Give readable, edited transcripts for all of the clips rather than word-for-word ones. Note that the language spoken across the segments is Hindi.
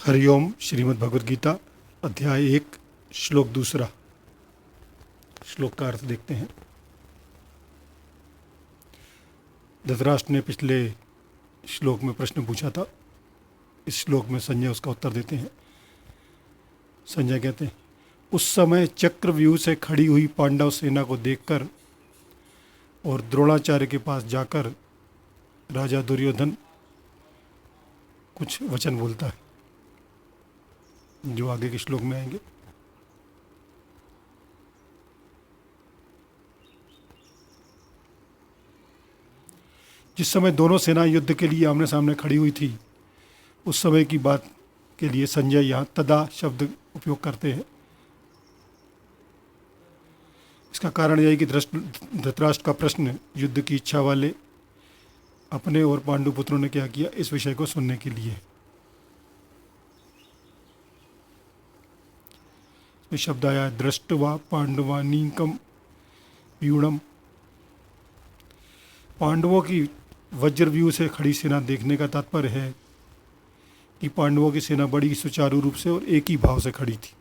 हरिओम। श्रीमद् भगवद गीता अध्याय 1 श्लोक 2। श्लोक का अर्थ देखते हैं। धृतराष्ट्र ने पिछले श्लोक में प्रश्न पूछा था। इस श्लोक में संजय उसका उत्तर देते हैं। संजय कहते हैं, उस समय चक्रव्यूह से खड़ी हुई पांडव सेना को देखकर और द्रोणाचार्य के पास जाकर राजा दुर्योधन कुछ वचन बोलता है जो आगे के श्लोक में आएंगे। जिस समय दोनों सेना युद्ध के लिए आमने सामने खड़ी हुई थी, उस समय की बात के लिए संजय यहाँ तदा शब्द उपयोग करते हैं। इसका कारण यह है कि धृतराष्ट्र का प्रश्न युद्ध की इच्छा वाले अपने और पांडु पुत्रों ने क्या किया, इस विषय को सुनने के लिए। शब्द आया दृष्टवा पांडवानीकम व्यूढ़म। पांडवों की वज्रव्यूह से खड़ी सेना देखने का तात्पर्य है कि पांडवों की सेना बड़ी सुचारू रूप से और एक ही भाव से खड़ी थी।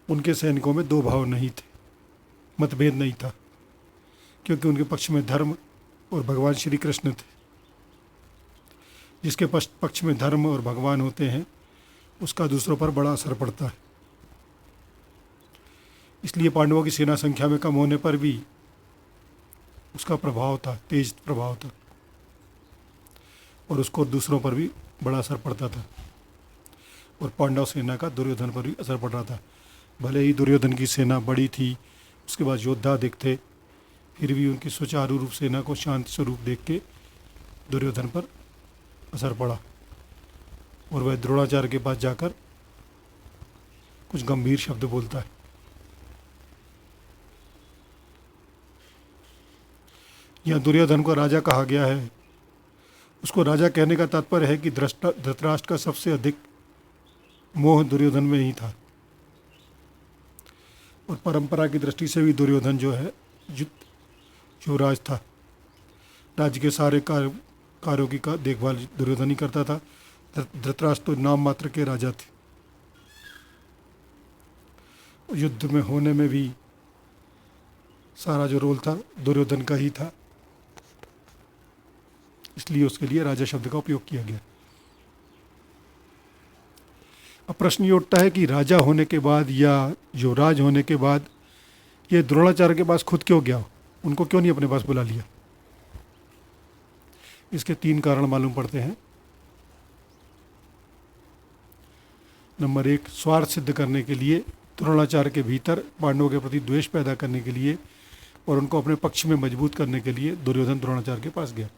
उनके सैनिकों में दो भाव नहीं थे, मतभेद नहीं था, क्योंकि उनके पक्ष में धर्म और भगवान श्री कृष्ण थे। जिसके पक्ष में धर्म और भगवान होते हैं उसका दूसरों पर बड़ा असर पड़ता है। इसलिए पांडवों की सेना संख्या में कम होने पर भी उसका प्रभाव था, तेज प्रभाव था, और उसको दूसरों पर भी बड़ा असर पड़ता था। और पांडव सेना का दुर्योधन पर भी असर पड़ रहा था। भले ही दुर्योधन की सेना बड़ी थी, उसके बाद योद्धा अधिक थे, फिर भी उनकी सुचारू रूप सेना को शांत स्वरूप देख के दुर्योधन पर असर पड़ा और वह द्रोणाचार्य के पास जाकर कुछ गंभीर शब्द बोलता है। यहाँ दुर्योधन को राजा कहा गया है। उसको राजा कहने का तात्पर्य है कि धृतराष्ट्र का सबसे अधिक मोह दुर्योधन में ही था, और परंपरा की दृष्टि से भी दुर्योधन जो है युवराज था। राज्य के सारे कार्यों की देखभाल दुर्योधन ही करता था। धृतराष्ट्र तो नाम मात्र के राजा थे। युद्ध में होने में भी सारा जो रोल था दुर्योधन का ही था, इसलिए उसके लिए राजा शब्द का उपयोग किया गया। अब प्रश्न ये उठता है कि राजा होने के बाद या युवराज होने के बाद ये द्रोणाचार्य के पास खुद क्यों गया? उनको क्यों नहीं अपने पास बुला लिया? इसके 3 कारण मालूम पड़ते हैं। नंबर 1, स्वार्थ सिद्ध करने के लिए, द्रोणाचार्य के भीतर पांडवों के प्रति द्वेष पैदा करने के लिए और उनको अपने पक्ष में मजबूत करने के लिए दुर्योधन द्रोणाचार्य के पास गया।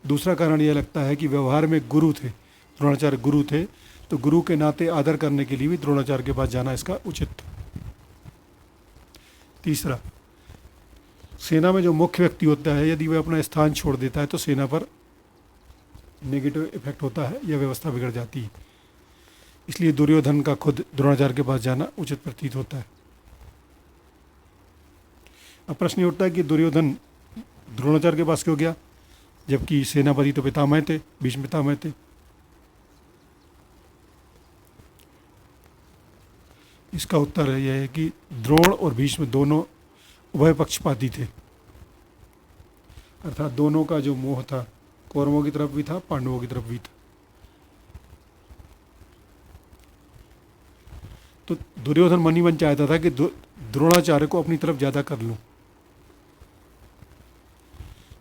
दूसरा कारण यह लगता है कि व्यवहार में गुरु थे, द्रोणाचार्य गुरु थे, तो गुरु के नाते आदर करने के लिए भी द्रोणाचार्य के पास जाना इसका उचित था। तीसरा, सेना में जो मुख्य व्यक्ति होता है, यदि वह अपना स्थान छोड़ देता है तो सेना पर नेगेटिव इफेक्ट होता है या व्यवस्था बिगड़ जाती है। इसलिए दुर्योधन का खुद द्रोणाचार्य के पास जाना उचित प्रतीत होता है। अब प्रश्न ये उठता है कि दुर्योधन द्रोणाचार्य के पास क्यों गया, जबकि सेनापति तो पितामह थे, भीष्म पितामह थे। इसका उत्तर यह है कि द्रोण और भीष्म दोनों उभय पक्षपाती थे, अर्थात दोनों का जो मोह था कौरवों की तरफ भी था, पांडवों की तरफ भी था। तो दुर्योधन मन ही मन चाहता था कि द्रोणाचार्य को अपनी तरफ ज़्यादा कर लूं,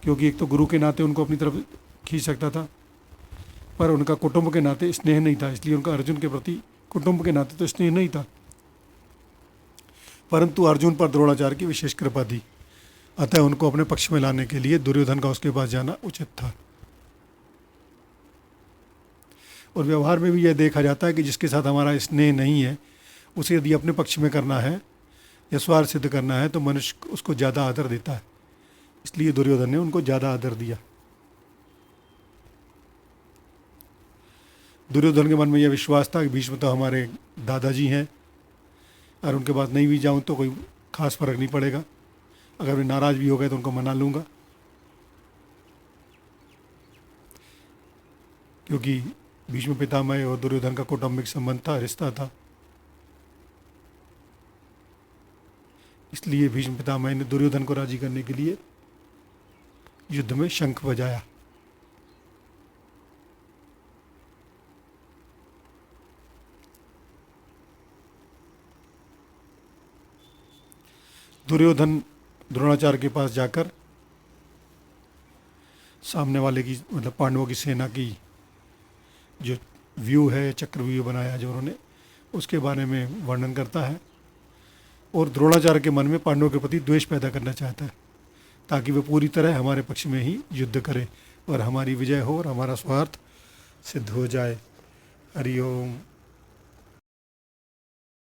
क्योंकि एक तो गुरु के नाते उनको अपनी तरफ खींच सकता था, पर उनका कुटुंब के नाते स्नेह नहीं था। इसलिए उनका अर्जुन के प्रति कुटुंब के नाते तो स्नेह नहीं था, परंतु अर्जुन पर द्रोणाचार्य की विशेष कृपा थी। अतः उनको अपने पक्ष में लाने के लिए दुर्योधन का उसके पास जाना उचित था। और व्यवहार में भी यह देखा जाता है कि जिसके साथ हमारा स्नेह नहीं है, उसे यदि अपने पक्ष में करना है या स्वार्थ सिद्ध करना है तो मनुष्य उसको ज़्यादा आदर देता है। इसलिए दुर्योधन ने उनको ज़्यादा आदर दिया। दुर्योधन के मन में यह विश्वास था कि भीष्म तो हमारे दादाजी हैं और उनके पास नहीं भी जाऊं तो कोई खास फर्क नहीं पड़ेगा, अगर वे नाराज़ भी हो गए तो उनको मना लूँगा। क्योंकि भीष्म पितामह और दुर्योधन का कौटुंबिक संबंध था, रिश्ता था। इसलिए भीष्म पितामह ने दुर्योधन को राजी करने के लिए युद्ध में शंख बजाया। दुर्योधन द्रोणाचार्य के पास जाकर सामने वाले की मतलब पांडवों की सेना की जो व्यू है, चक्रव्यूह बनाया जो उन्होंने, उसके बारे में वर्णन करता है और द्रोणाचार्य के मन में पांडवों के प्रति द्वेष पैदा करना चाहता है ताकि वे पूरी तरह हमारे पक्ष में ही युद्ध करे और हमारी विजय हो और हमारा स्वार्थ सिद्ध हो जाए। हरि ओम।